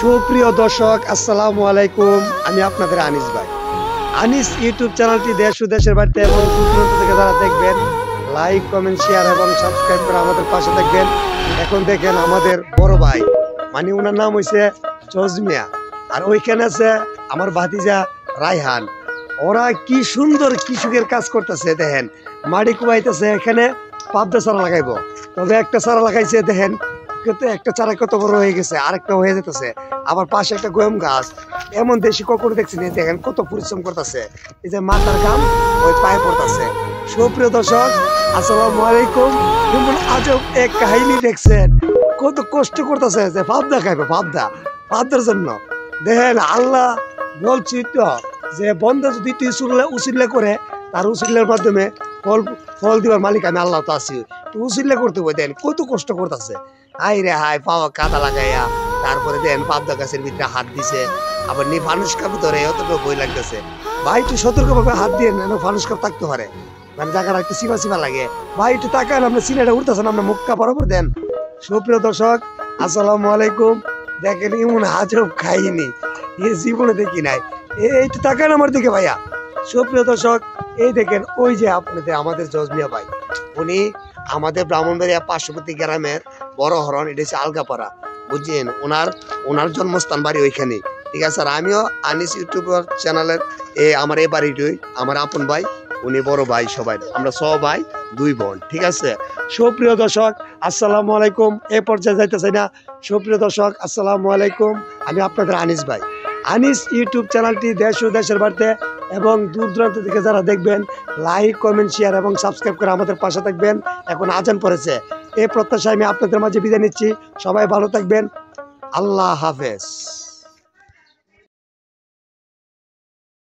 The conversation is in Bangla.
সুপ্রিয় দর্শক আসসালামু আলাইকুম, আমি আপনাদের আনিস ভাই। আনিস ইউটিউব চ্যানেলটি দেশ ও দেশের বাড়িতে এবং দূর দূরান্ত থেকে যারা দেখবেন, লাইক কমেন্ট শেয়ার এবং সাবস্ক্রাইব করে আমাদের পাশে থাকবেন। এখন দেখেন আমাদের বড় ভাই, মানে ওনার নাম হয়েছে জজমিয়া, আর ওইখানে আছে আমার ভাতিজা রায়হান। ওরা কি সুন্দর কৃষকের কাজ করতেছে, দেখেন মাটি কুবাইতেছে। এখানে পাবদা চারা লাগাইবো, তবে একটা চারা লাগাইছে, দেখেন একটা চারা কত বড় হয়ে গেছে, আরেকটা হয়ে যেতেছে। আবার পাশে একটা গম গাছ, এমন দেশি কখন দেখছি, দেখেন কত পরিশ্রম করতেছে। এই যে মাথার গাম ওই পায়ে পড়তেছে। সুপ্রিয় দর্শক আসসালামু আলাইকুম। যেমন আজব এক কাহিনী দেখছেন, কত কষ্ট করতেছে যে পাবদা খাইবে, পাবদার জন্য। দেখেন আল্লাহ বলছি তো যে বন্ধা যদি তুই উচিল্লা করে, তার উচিল্লার মাধ্যমে ফল দিবার মালিক আমি আল্লাহ তো আছি, তো উচিল্লা করতে হবে। দেন কত কষ্ট করতেছে, হাই রে হাই, পাওয়া কাদা লাগাইয়া তারপরে দেন পাবদা গাছের ভিতরে হাত দিছে। আবার নি ফানুস কাপ ধরে অতটা বই লাগতেছে। ভাই একটু সতর্কভাবে হাত দিয়ে নেন, ফানুস কাপ থাকতে পারে, মানে জায়গাটা একটু সিমা লাগে। ভাই একটু তাকান, আপনার সিনাটা উঠতেছেন, আপনার মুখটা বরাবর দেন। সুপ্রিয় দর্শক আসসালামু আলাইকুম। দেখেন এমন আজব খাইনি এ জীবনে দেখি নাই। একটু তাকান আমার দিকে ভাইয়া। সুপ্রিয় দর্শক এই দেখেন, ওই যে আপনাদের আমাদের জজমিয়া ভাই, উনি আমাদের ব্রাহ্মণবাড়িয়া পার্শ্ববর্তী গ্রামের বড় হরণ, এটা হচ্ছে আলগাপাড়া, বুঝছেন। ওনার জন্মস্থান বাড়ি ওইখানে, ঠিক আছে। আর আমিও আনিস ইউটিউব চ্যানেলের আমার এই বাড়িটাই আমার আপন ভাই, উনি বড় ভাই, সবাই আমরা সব ভাই দুই বোন, ঠিক আছে। সুপ্রিয় দর্শক আসসালামু আলাইকুম। এ পর্যায়ে যাইতে চাই না। সুপ্রিয় দর্শক আসসালামু আলাইকুম, আমি আপনাদের আনিস ভাই। আনিস ইউটিউব চ্যানেলটি দেশ ও দেশের বাড়িতে এবং দূর দূরান্ত থেকে যারা দেখবেন, লাইক কমেন্ট শেয়ার এবং সাবস্ক্রাইব করে আমাদের পাশে থাকবেন। এখন আজান পড়েছে, এই প্রত্যাশায় আমি আপনাদের মাঝে বিদায় নিচ্ছি। সবাই ভালো থাকবেন, আল্লাহ হাফেজ।